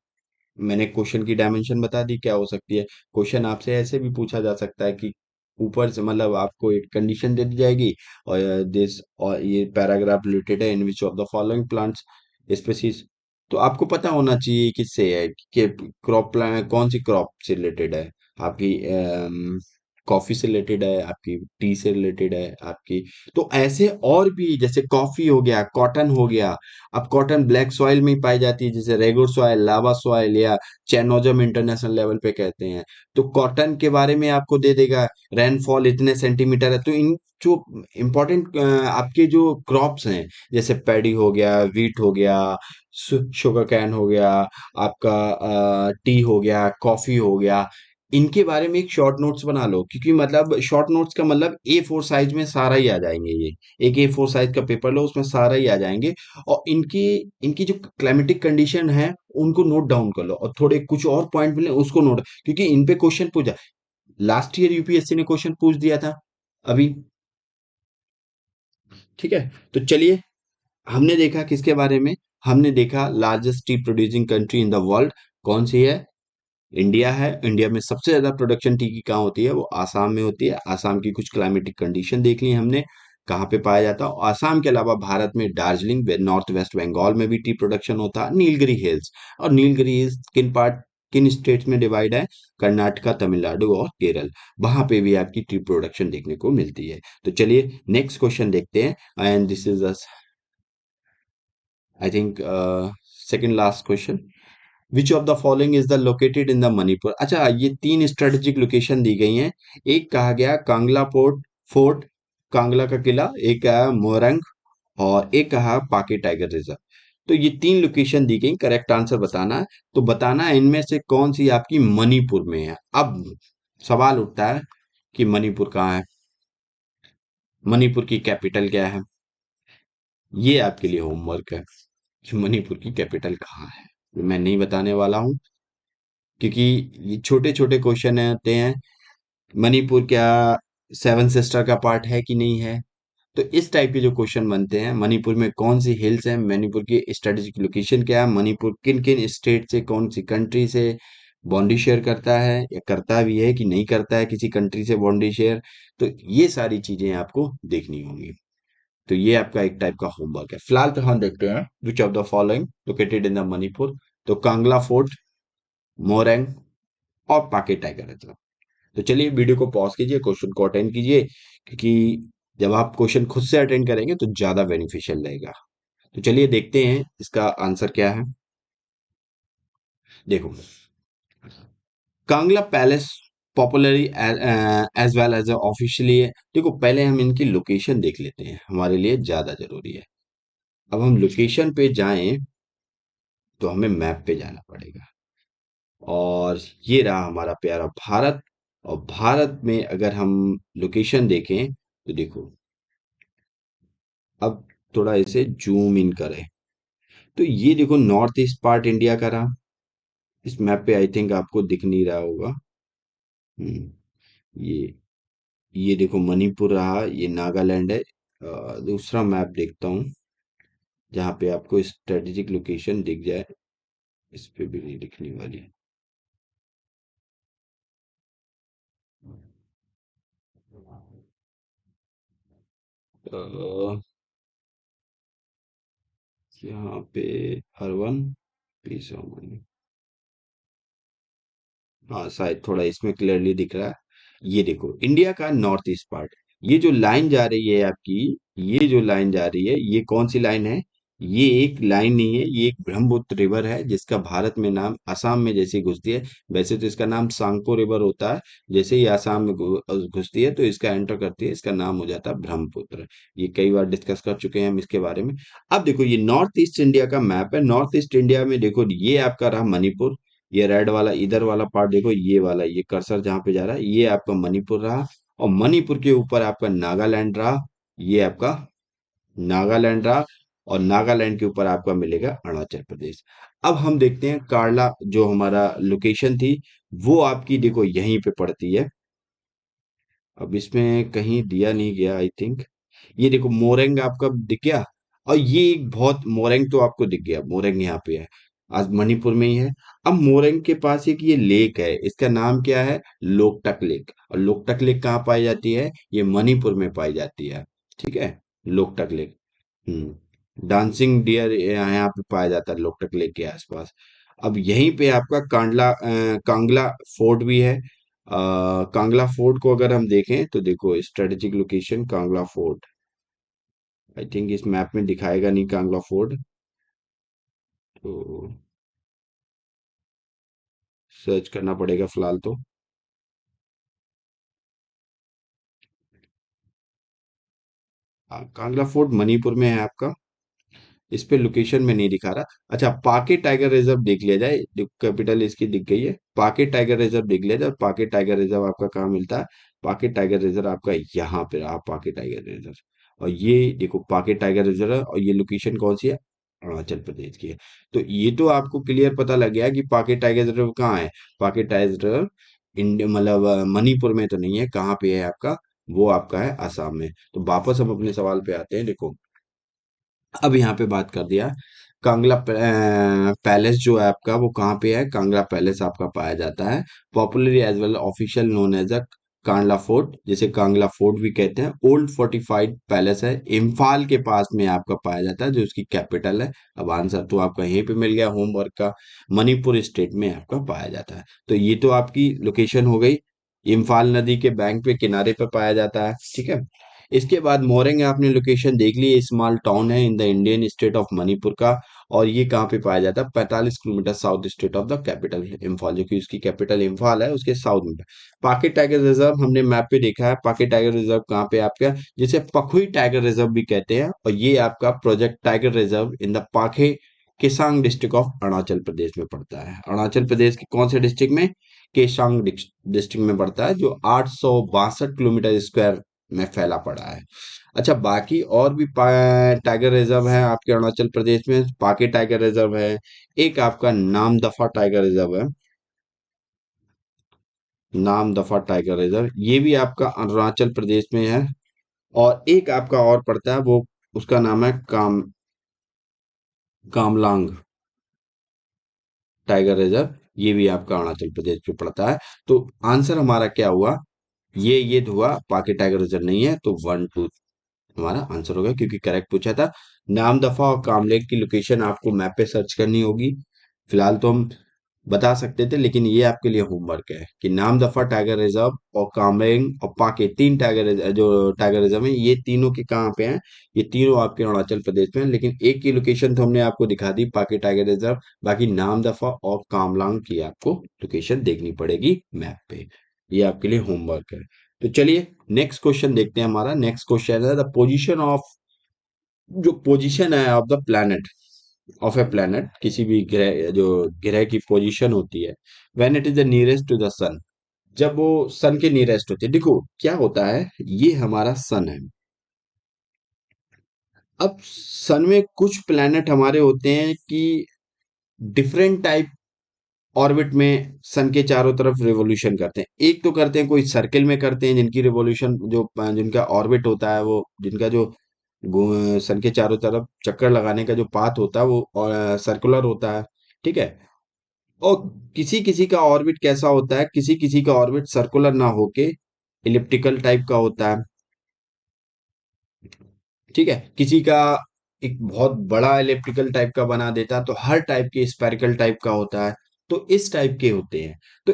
मैंने क्वेश्चन की डायमेंशन बता दी क्या हो सकती है। क्वेश्चन आपसे ऐसे भी पूछा जा सकता है कि ऊपर से मतलब आपको एक कंडीशन दे दी जाएगी, और दिस और ये पैराग्राफ रिलेटेड है in which of the following plants species. तो आपको पता होना चाहिए किससे है, कि क्रॉप प्लांट कौन सी क्रॉप से रिलेटेड है, आपकी कॉफी से रिलेटेड है, आपकी टी से रिलेटेड है आपकी। तो ऐसे और भी, जैसे कॉफी हो गया, कॉटन हो गया। अब कॉटन ब्लैक सॉइल में ही पाई जाती है, जैसे रेगुर सॉइल, लावा सॉइल या चैनोजम इंटरनेशनल लेवल पे कहते हैं। तो कॉटन के बारे में आपको दे देगा रेनफॉल इतने सेंटीमीटर है। तो इन जो इम्पोर्टेंट आपके जो क्रॉप्स हैं, जैसे पैडी हो गया, वीट हो गया, शुगर कैन हो गया, आपका टी हो गया, कॉफी हो गया, इनके बारे में एक शॉर्ट नोट्स बना लो, क्योंकि मतलब शॉर्ट नोट्स का मतलब A4 साइज में सारा ही आ जाएंगे ये। एक A4 साइज का पेपर लो, उसमें सारा ही आ जाएंगे। और इनकी इनकी जो क्लाइमेटिक कंडीशन है उनको नोट डाउन कर लो, और थोड़े कुछ और पॉइंट मिले उसको नोट, क्योंकि इन पे क्वेश्चन पूछा। लास्ट ईयर यूपीएससी ने क्वेश्चन पूछ दिया था अभी। ठीक है, तो चलिए, हमने देखा किसके बारे में। हमने देखा largest T producing country in the world कौन सी है। इंडिया है। इंडिया में सबसे ज्यादा प्रोडक्शन टी की कहाँ होती है, वो आसाम में होती है। आसाम की कुछ क्लाइमेटिक कंडीशन देख ली हमने, कहाँ पे पाया जाता है। और आसाम के अलावा भारत में दार्जिलिंग, नॉर्थ वेस्ट बंगाल में भी टी प्रोडक्शन होता है। नीलगिरी हिल्स, और नीलगिरी हिल्स किन स्टेट्स में डिवाइड है, कर्नाटका, तमिलनाडु और केरल। वहां पे भी आपकी टी प्रोडक्शन देखने को मिलती है। तो चलिए नेक्स्ट क्वेश्चन देखते हैं, and this is I think second last question. Which of the following is the located in the Manipur. अच्छा, ये तीन स्ट्रेटेजिक लोकेशन दी गई हैं। एक कहा गया कांगला फोर्ट, कांगला का किला। एक कहा मोरंग, और एक कहा पाके टाइगर रिजर्व। तो ये तीन लोकेशन दी गई, करेक्ट आंसर बताना है। तो बताना है इनमें से कौन सी आपकी मणिपुर में है। अब सवाल उठता है कि मणिपुर कहाँ है, मणिपुर की कैपिटल क्या है। ये आपके लिए होमवर्क है कि मणिपुर की कैपिटल कहाँ है। मैं नहीं बताने वाला हूँ, क्योंकि ये छोटे छोटे क्वेश्चन आते हैं। मणिपुर क्या सेवन सिस्टर का पार्ट है कि नहीं है। तो इस टाइप के जो क्वेश्चन बनते हैं, मणिपुर में कौन सी हिल्स हैं, मणिपुर की स्ट्रेटेजिक लोकेशन क्या है, मणिपुर किन किन स्टेट से, कौन सी कंट्री से बाउंड्री शेयर करता है, या करता भी है कि नहीं करता है किसी कंट्री से बाउंड्री शेयर। तो ये सारी चीजें आपको देखनी होंगी। तो ये आपका एक टाइप का होमवर्क है। फिलहाल तो हम देखते हैं विच of the following located in the Manipur. तो कांगला फोर्ट, मोरंग और पाके टाइगर रिजर्व। तो चलिए वीडियो को पॉज कीजिए, क्वेश्चन को अटेंड कीजिए, क्योंकि जब आप क्वेश्चन खुद से अटेंड करेंगे तो ज्यादा बेनिफिशियल रहेगा। तो चलिए देखते हैं इसका आंसर क्या है। देखो, Kangla palace popularly as well as officially. देखो, पहले हम इनकी लोकेशन देख लेते हैं, हमारे लिए ज्यादा जरूरी है। अब हम लोकेशन पे जाएं तो हमें मैप पे जाना पड़ेगा। और ये रहा हमारा प्यारा भारत। और भारत में अगर हम लोकेशन देखें तो देखो, अब थोड़ा इसे जूम इन करें तो ये देखो नॉर्थ ईस्ट पार्ट इंडिया का रहा। इस मैप पे आई थिंक आपको दिख नहीं रहा होगा। ये ये देखो मणिपुर रहा, ये नागालैंड है। दूसरा मैप देखता हूँ जहाँ पे आपको स्ट्रेटेजिक लोकेशन दिख जाए। इस पे भी नहीं दिखने वाली। अ, यहाँ पे हरवन पीस। हाँ, शायद थोड़ा इसमें क्लियरली दिख रहा है। ये देखो इंडिया का नॉर्थ ईस्ट पार्ट। ये जो लाइन जा रही है आपकी, ये जो लाइन जा रही है, ये कौन सी लाइन है। ये एक लाइन नहीं है, ये एक ब्रह्मपुत्र रिवर है, जिसका भारत में नाम असम में जैसे ही घुसती है। वैसे तो इसका नाम सांगपो रिवर होता है। जैसे ही असम में घुसती है तो इसका एंटर करती है, इसका नाम हो जाता है ब्रह्मपुत्र। ये कई बार डिस्कस कर चुके हैं हम इसके बारे में। अब देखो, ये नॉर्थ ईस्ट इंडिया का मैप है। नॉर्थ ईस्ट इंडिया में देखो, ये आपका रहा मणिपुर। ये रेड वाला इधर वाला पार्ट देखो, ये वाला, ये कर्सर जहां पे जा रहा है, ये आपका मणिपुर रहा। और मणिपुर के ऊपर आपका नागालैंड रहा। ये आपका नागालैंड रहा। और नागालैंड के ऊपर आपका मिलेगा अरुणाचल प्रदेश। अब हम देखते हैं कार्ला, जो हमारा लोकेशन थी, वो आपकी देखो यहीं पे पड़ती है। अब इसमें कहीं दिया नहीं गया आई थिंक। ये देखो मोरेंग आपका दिख गया। और ये एक बहुत, मोरेंग तो आपको दिख गया, मोरेंग यहाँ पे है, आज मणिपुर में ही है। अब मोरेंग के पास एक ये लेक है, इसका नाम क्या है, लोकटक लेक। और लोकटक लेक कहाँ पाई जाती है, ये मणिपुर में पाई जाती है। ठीक है, लोकटक लेक। डांसिंग डियर यहाँ पे पाया जाता है लोकटक लेक के आसपास। अब यहीं पे आपका कांगला फोर्ट भी है। कांगला फोर्ट को अगर हम देखें तो देखो strategic location Kangla fort. I think इस मैप में दिखाएगा नहीं कांगला फोर्ट, तो सर्च करना पड़ेगा फिलहाल तो। कांगला फोर्ट मणिपुर में है आपका। इस पे लोकेशन में नहीं दिखा रहा। अच्छा, पाके टाइगर रिजर्व देख लिया जाए, कैपिटल इसकी दिख गई है, पाके टाइगर रिजर्व देख लिया जाए। और पाके टाइगर रिजर्व आपका कहाँ मिलता है? पाके टाइगर रिजर्व आपका यहाँ पे रहा, पाके टाइगर रिजर्व। और ये देखो पाके टाइगर रिजर्व है, और ये लोकेशन कौन सी है? अरुणाचल प्रदेश की है। तो ये तो आपको क्लियर पता लग गया कि पाके टाइगर रिजर्व कहाँ है। पाके टाइगर रिजर्व इंडिया मतलब मणिपुर में तो नहीं है, कहाँ पे है आपका? वो आपका है असम में। तो वापस हम अपने सवाल पे आते हैं। देखो, अब यहाँ पे बात कर दिया, कांगला पैलेस जो है आपका वो कहाँ पे है? कांगला पैलेस आपका पाया जाता है, popularly as well official known as a Kangla fort, जिसे कांगला फोर्ट भी कहते हैं। ओल्ड फोर्टिफाइड पैलेस है, इम्फाल के पास में आपका पाया जाता है, जो उसकी कैपिटल है। अब आंसर तो आपका यहीं पे मिल गया होमवर्क का, मणिपुर स्टेट में आपका पाया जाता है। तो ये तो आपकी लोकेशन हो गई, इम्फाल नदी के बैंक पे किनारे पे पाया जाता है, ठीक है। इसके बाद मोरेंग आपने लोकेशन देख ली, स्मॉल टाउन है in the Indian state of Manipur का। और ये कहाँ पे पाया जाता है? 45 kilometre south state of the capital Imphal, जो कि उसकी कैपिटल इम्फाल है, उसके साउथ में। पाके टाइगर रिजर्व हमने मैप पे देखा है, पाके टाइगर रिजर्व कहाँ पे आपका, जिसे पखुई टाइगर रिजर्व भी कहते हैं। और ये आपका project tiger reserve in the पाखे केसांग डिस्ट्रिक्ट ऑफ अरुणाचल प्रदेश में पड़ता है। अरुणाचल प्रदेश के कौन से डिस्ट्रिक्ट में? केशांग डिस्ट्रिक्ट में पड़ता है, जो 862 किलोमीटर स्क्वायर में फैला पड़ा है। अच्छा, बाकी और भी टाइगर रिजर्व है आपके अरुणाचल प्रदेश में। पाके टाइगर रिजर्व है, एक आपका नामदफा टाइगर रिजर्व है, नामदफा टाइगर रिजर्व, ये भी आपका अरुणाचल प्रदेश में है। और एक आपका और पड़ता है, वो उसका नाम है कामलांग टाइगर रिजर्व, ये भी आपका अरुणाचल प्रदेश में पड़ता है। तो आंसर हमारा क्या हुआ? ये तो हुआ, पाके टाइगर रिजर्व नहीं है, तो 1 2 हमारा आंसर होगा, क्योंकि करेक्ट पूछा था। नामदफा और कामलेक की लोकेशन आपको मैप पे सर्च करनी होगी। फिलहाल तो हम बता सकते थे, लेकिन ये आपके लिए होमवर्क है कि नामदफा टाइगर रिजर्व और कामरेंग और पाके, तीन जो टाइगर रिजर्व है, ये तीनों के कहाँ पे हैं? ये तीनों आपके अरुणाचल प्रदेश में हैं। लेकिन एक की लोकेशन तो हमने आपको दिखा दी, पाके टाइगर रिजर्व। बाकी नामदफा और कामलांग की आपको लोकेशन देखनी पड़ेगी मैप पे। ये आपके लिए होमवर्क है। तो चलिए नेक्स्ट क्वेश्चन देखते हैं। हमारा नेक्स्ट क्वेश्चन है, द पोजीशन ऑफ, जो पोजीशन है of the planet, of a planet, किसी भी ग्रह, जो ग्रह की पोजीशन होती है, when it is the nearest to the sun, जब वो सन के नियरेस्ट होती है। देखो क्या होता है, ये हमारा सन है। अब सन में कुछ प्लैनेट हमारे होते हैं कि डिफरेंट टाइप ऑर्बिट में सन के चारों तरफ रिवॉल्यूशन करते हैं। एक तो करते हैं, कोई सर्किल में करते हैं, जिनकी रिवॉल्यूशन, जो जिनका ऑर्बिट होता है, वो जिनका जो सन के चारों तरफ चक्कर लगाने का जो पाथ होता है वो सर्कुलर होता है, ठीक है। और किसी किसी का ऑर्बिट कैसा होता है, किसी किसी का ऑर्बिट सर्कुलर ना होके इलिप्टिकल टाइप का होता है, ठीक है। किसी का एक बहुत बड़ा इलिप्टिकल टाइप का बना देता है, तो हर टाइप के स्फेरिकल टाइप का होता है। तो इस टाइप के होते हैं। तो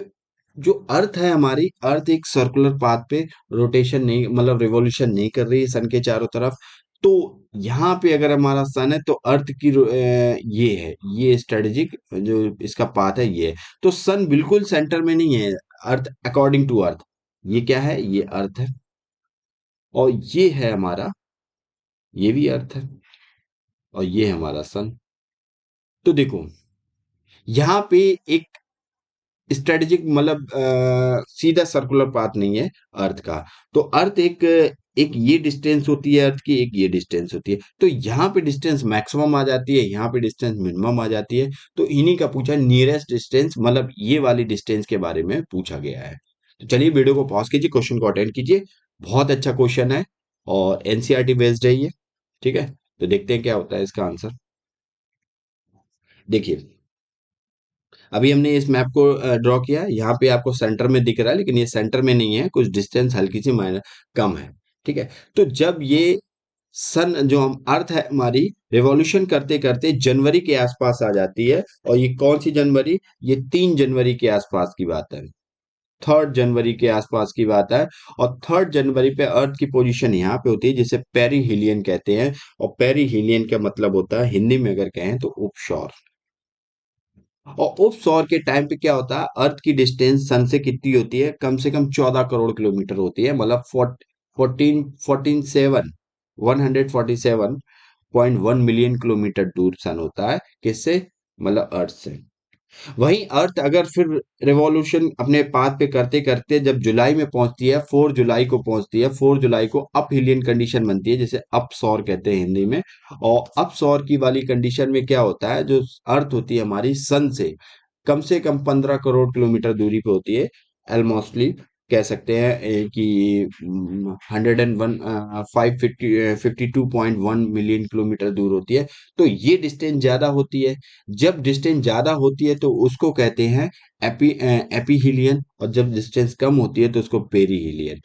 जो अर्थ है हमारी, अर्थ एक सर्कुलर पाथ पे रोटेशन नहीं, मतलब रिवॉल्यूशन नहीं कर रही है सन के चारों तरफ। तो यहाँ पे अगर हमारा सन है, तो अर्थ की ये है, ये स्ट्रेटेजिक जो इसका पाथ है ये है। तो सन बिल्कुल सेंटर में नहीं है, अर्थ अकॉर्डिंग टू अर्थ, ये क्या है? ये अर्थ है। और ये है हमारा, ये भी अर्थ है। और ये है हमारा सन। तो देखो यहाँ पे एक स्ट्रेटेजिक, मतलब सीधा सर्कुलर पाथ नहीं है अर्थ का। तो अर्थ एक एक ये डिस्टेंस होती है अर्थ की, एक ये डिस्टेंस होती है। तो यहाँ पे डिस्टेंस मैक्सिमम आ जाती है, यहाँ पे डिस्टेंस मिनिमम आ जाती है। तो इन्हीं का पूछा नियरेस्ट डिस्टेंस, मतलब ये वाली डिस्टेंस के बारे में पूछा गया है। तो चलिए वीडियो को पॉज कीजिए, क्वेश्चन को अटेंड कीजिए। बहुत अच्छा क्वेश्चन है, और एनसीईआरटी बेस्ड है ये, ठीक है। तो देखते हैं क्या होता है इसका आंसर। देखिए, अभी हमने इस मैप को ड्रॉ किया, यहाँ पे आपको सेंटर में दिख रहा है, लेकिन ये सेंटर में नहीं है, कुछ डिस्टेंस हल्की सी माइनर कम है, ठीक है। तो जब ये सन, जो हम अर्थ है हमारी, रिवॉल्यूशन करते करते जनवरी के आसपास आ जाती है। और ये कौन सी जनवरी? ये 3 जनवरी के आसपास की बात है, 3 जनवरी के आसपास की बात है। और 3 जनवरी पे अर्थ की पोजीशन यहाँ पे होती है, जिसे पेरीहिलियन कहते हैं। और पेरीहिलियन का मतलब होता है हिंदी में अगर कहें तो उपसौर। और उप सौर के टाइम पे क्या होता है, अर्थ की डिस्टेंस सन से कितनी होती है? कम से कम 14 करोड़ किलोमीटर होती है, मतलब 14 14 7 147 5.1 मिलियन किलोमीटर दूर सन होता है, किससे, मतलब अर्थ से। वहीं अर्थ अगर फिर रिवॉल्यूशन अपने पाथ पे करते करते जब जुलाई में पहुंचती है, 4 जुलाई को पहुंचती है, 4 जुलाई को अप हिलियन कंडीशन बनती है, जिसे अप सौर कहते हैं हिंदी में। और अप सौर की वाली कंडीशन में क्या होता है, जो अर्थ होती है हमारी सन से कम 15 करोड़ किलोमीटर दूरी पे होती है, ऑलमोस्टली कह सकते हैं कि 101 552.1 मिलियन किलोमीटर दूर होती है। तो ये डिस्टेंस ज्यादा होती है। जब डिस्टेंस ज्यादा होती है तो उसको कहते हैं एपीहिलियन, और जब डिस्टेंस कम होती है तो उसको पेरीहिलियन,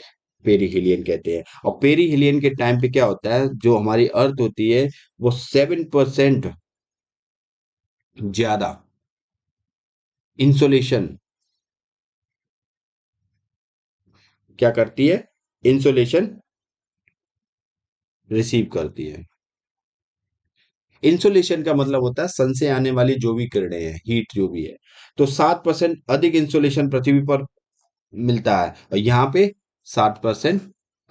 पेरीहिलियन कहते हैं। और पेरीहिलियन के टाइम पे क्या होता है, जो हमारी अर्थ होती है वो 7% ज्यादा इंसोलेशन क्या करती है, इंसोलेशन रिसीव करती है। इंसोलेशन का मतलब होता है सन से आने वाली जो भी किरणें हैं, हीट जो भी है। तो 7% अधिक इंसोलेशन पृथ्वी पर मिलता है, और यहाँ पे 60%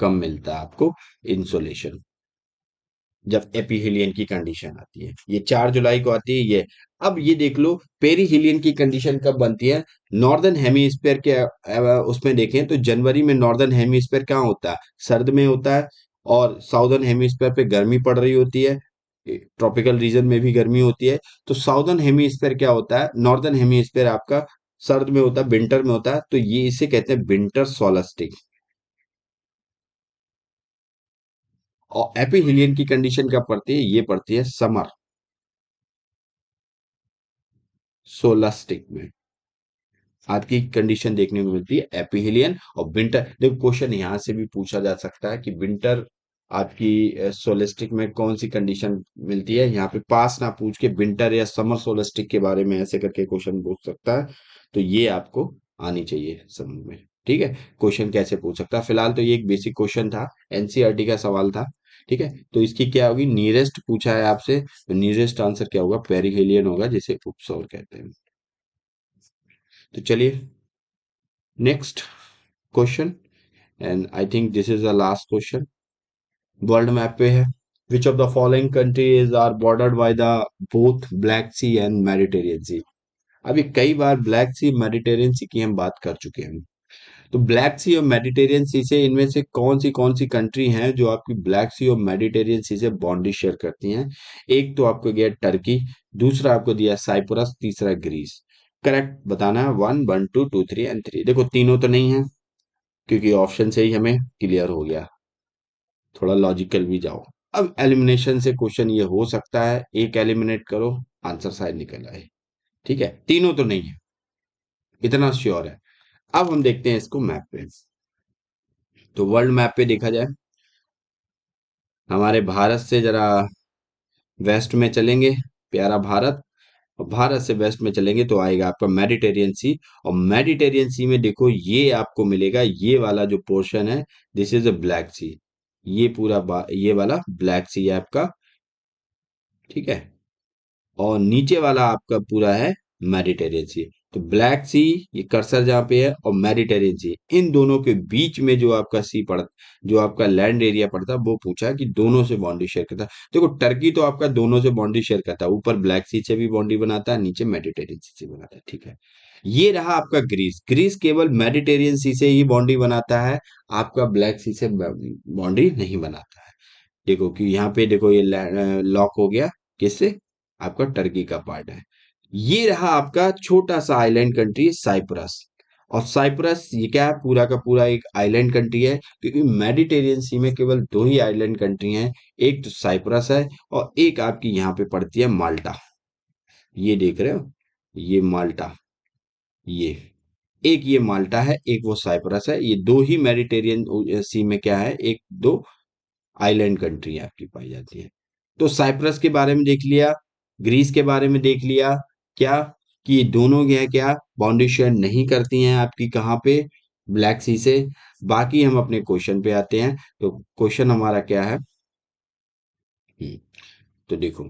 कम मिलता है आपको इंसोलेशन, जब एपीहिलियन की कंडीशन आती है। ये 4 जुलाई को आती है ये। अब ये देख लो पेरीहिलियन की कंडीशन कब बनती है। नॉर्दर्न हेमीस्फेयर के उसमें देखें तो जनवरी में नॉर्दर्न हेमीस्फेयर कहाँ होता है, सर्द में होता है। और साउदर्न हेमीस्फेयर पे गर्मी पड़ रही होती है, ट्रॉपिकल रीजन में भी गर्मी होती है। तो साउदर्न हेमीस्फेयर क्या होता है, नॉर्दर्न हेमीस्फेयर आपका सर्द में होता है, विंटर में होता है। तो ये इसे कहते हैं विंटर सोलस्टिक। और एपीहिलियन की कंडीशन कब पड़ती है, ये पड़ती है समर सोलस्टिक में। आपकी कंडीशन देखने को मिलती है एपीहिलियन और विंटर। देखो क्वेश्चन यहां से भी पूछा जा सकता है कि विंटर आपकी सोलिस्टिक में कौन सी कंडीशन मिलती है। यहाँ पे पास ना पूछ के विंटर या समर सोलिस्टिक के बारे में ऐसे करके क्वेश्चन पूछ सकता है। तो ये आपको आनी चाहिए समझ में। ठीक है, क्वेश्चन कैसे पूछ सकता है। फिलहाल तो ये एक बेसिक क्वेश्चन था, एनसीईआरटी का सवाल था। ठीक है, तो इसकी क्या होगी, नियरेस्ट पूछा है आपसे, तो नियरेस्ट आंसर क्या होगा, पेरिहेलियन होगा, जिसे उपसौर कहते हैं। तो चलिए next question, and I think this is the last question. World map पे है, which of the following countries are bordered by the both Black Sea and Mediterranean Sea. अभी कई बार ब्लैक सी मेडिटेरियन सी की हम बात कर चुके हैं। तो ब्लैक सी और मेडिटेरियन सी से इनमें से कौन सी कंट्री हैं जो आपकी ब्लैक सी और मेडिटेरियन सी से बाउंड्री शेयर करती हैं। एक तो आपको गया टर्की, दूसरा आपको दिया साइप्रस, तीसरा ग्रीस। करेक्ट बताना है, 1 1 2 2 3 एंड 3। देखो तीनों तो नहीं है, क्योंकि ऑप्शन से ही हमें क्लियर हो गया। थोड़ा लॉजिकल भी जाओ। अब एलिमिनेशन से क्वेश्चन ये हो सकता है, एक एलिमिनेट करो, आंसर शायद निकल आए। ठीक है, तीनों तो नहीं है, इतना श्योर है। अब हम देखते हैं इसको मैप पे। तो वर्ल्ड मैप पे देखा जाए, हमारे भारत से जरा वेस्ट में चलेंगे, प्यारा भारत। और भारत से वेस्ट में चलेंगे तो आएगा आपका मेडिटेरियन सी। और मेडिटेरियन सी में देखो ये आपको मिलेगा, ये वाला जो पोर्शन है, दिस इज अ ब्लैक सी। ये पूरा ये वाला ब्लैक सी है आपका। ठीक है, और नीचे वाला आपका पूरा है मेडिटेरियन सी। तो ब्लैक सी, ये कर्सर जहाँ पे है, और मेडिटेरियन सी, इन दोनों के बीच में जो आपका जो आपका लैंड एरिया पड़ता है, वो पूछा है कि दोनों से बाउंड्री शेयर करता है। देखो टर्की तो आपका दोनों से बाउंड्री शेयर करता है, ऊपर ब्लैक सी से भी बाउंड्री बनाता है, नीचे मेडिटेरियन सी से बनाता है। ठीक है, ये रहा आपका ग्रीस। ग्रीस केवल मेडिटेरियन सी से ही बाउंड्री बनाता है, आपका ब्लैक सी से बाउंड्री नहीं बनाता है। देखो कि यहाँ पे देखो ये लॉक हो गया, किससे, आपका टर्की का पार्ट है। ये रहा आपका छोटा सा आइलैंड कंट्री साइप्रस। और साइप्रस ये क्या है, पूरा का पूरा एक आइलैंड कंट्री है, क्योंकि मेडिटेरियन सी में केवल दो ही आइलैंड कंट्री हैं, एक तो साइप्रस है और एक आपकी यहाँ पे पड़ती है माल्टा। ये देख रहे हो, ये माल्टा, ये एक ये माल्टा है, एक वो साइप्रस है। ये दो ही मेडिटेरियन सी में क्या है, एक दो आइलैंड कंट्री आपकी पाई जाती है। तो साइप्रस के बारे में देख लिया, ग्रीस के बारे में देख लिया, क्या कि ये दोनों क्या क्या बाउंड्री शेयर नहीं करती हैं आपकी कहाँ पे, ब्लैक सी से। बाकी हम अपने क्वेश्चन पे आते हैं। तो क्वेश्चन हमारा क्या है, हम्म, तो देखो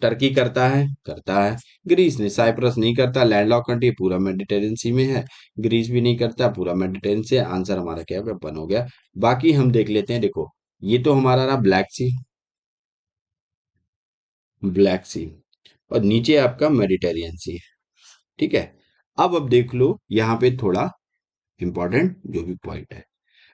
टर्की करता है, ग्रीस ने, साइप्रस नहीं करता, लैंडलॉक कंट्री पूरा मेडिटेरेनियन सी में है। ग्रीस भी नहीं करता, पूरा मेडिटेरेनियन से। आंसर हमारा क्या होगा, वन हो गया। बाकी हम देख लेते हैं। देखो ये तो हमारा रहा ब्लैक सी, ब्लैक सी, और नीचे आपका मेडिटेरियन सी। ठीक है। अब देख लो यहाँ पे थोड़ा इंपॉर्टेंट जो भी पॉइंट है।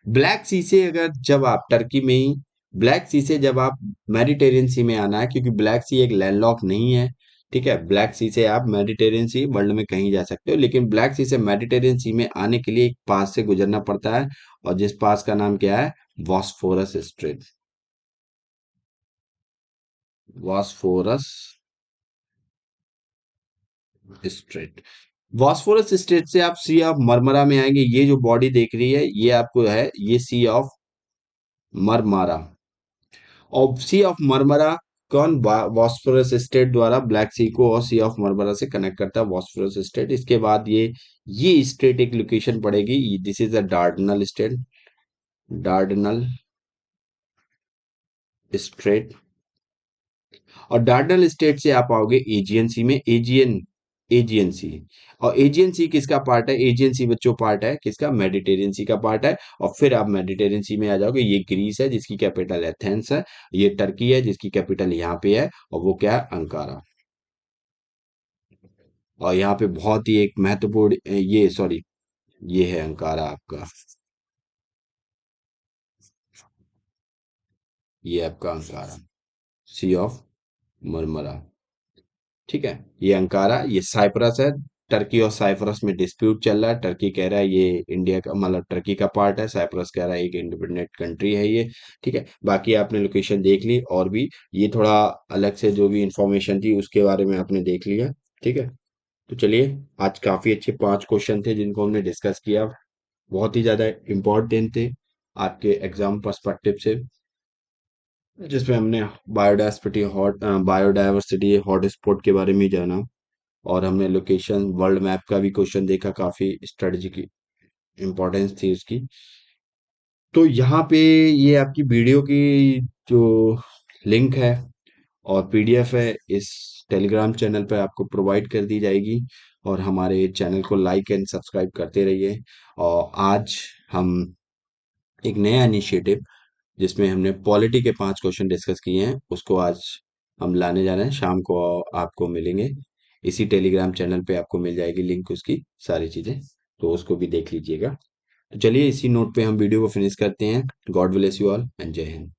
ब्लैक सी से अगर जब आप टर्की में ही, ब्लैक सी से जब आप मेडिटेरियन सी में आना है, क्योंकि ब्लैक सी एक लैंडलॉक नहीं है। ठीक है, ब्लैक सी से आप मेडिटेरियन सी वर्ल्ड में कहीं जा सकते हो, लेकिन ब्लैक सी से मेडिटेरियन सी में आने के लिए एक पास से गुजरना पड़ता है, और जिस पास का नाम क्या है, Bosphorus straight. Bosphorus straight. Bosphorus straight से आप सी ऑफ मरमरा में आएंगे। ये जो बॉडी देख रही है, ये आपको है, ये सी ऑफ मरमारा। और सी ऑफ मरमरा कौन, बॉस्फोरस स्टेट द्वारा ब्लैक सी को और सी ऑफ मरमरा से कनेक्ट करता है, बॉस्फोरस स्टेट। इसके बाद ये स्टेट एक लोकेशन पड़ेगी, this is the Dardanelles state, Dardanelles strait. और डार्डनल स्टेट से आप आओगे एजियन सी में, एजियन, एजियन सी। और एजियन सी किसका पार्ट है, एजियन सी बच्चों पार्ट है किसका, मेडिटेरियन सी का पार्ट है। और फिर आप मेडिटेरियन सी में आ जाओगे, ये ग्रीस है जिसकी कैपिटल एथेंस है, ये टर्की है जिसकी कैपिटल यहाँ पे है, और वो क्या है, अंकारा। और यहाँ पे बहुत ही एक महत्वपूर्ण, ये सॉरी, ये है अंकारा आपका, ये आपका अंकारा, सी ऑफ मरमरा। ठीक है, ये अंकारा, ये साइप्रस है। टर्की और साइप्रस में डिस्प्यूट चल रहा है, टर्की कह रहा है ये इंडिया का, मतलब टर्की का पार्ट है, साइप्रस कह रहा है एक इंडिपेंडेंट कंट्री है ये। ठीक है, बाकी आपने लोकेशन देख ली, और भी ये थोड़ा अलग से जो भी इंफॉर्मेशन थी उसके बारे में आपने देख लिया। ठीक है, तो चलिए, आज काफी अच्छे 5 क्वेश्चन थे जिनको हमने डिस्कस किया, बहुत ही ज्यादा इम्पोर्टेंट थे आपके एग्जाम पर्सपेक्टिव से, जिसमें हमने बायोडायवर्सिटी हॉट बायोडायवर्सिटी हॉटस्पॉट के बारे में जाना, और हमने लोकेशन वर्ल्ड मैप का भी क्वेश्चन देखा, काफी स्ट्रेटजी की इंपॉर्टेंस थी उसकी। तो यहाँ पे ये आपकी वीडियो की जो लिंक है और पीडीएफ है, इस टेलीग्राम चैनल पर आपको प्रोवाइड कर दी जाएगी, और हमारे चैनल को लाइक एंड सब्सक्राइब करते रहिए। और आज हम एक नया इनिशिएटिव, जिसमें हमने पॉलिटी के 5 क्वेश्चन डिस्कस किए हैं, उसको आज हम लाने जा रहे हैं, शाम को आपको मिलेंगे। इसी टेलीग्राम चैनल पे आपको मिल जाएगी लिंक उसकी, सारी चीजें, तो उसको भी देख लीजिएगा। तो चलिए, इसी नोट पे हम वीडियो को फिनिश करते हैं। God bless you all and जय हिंद।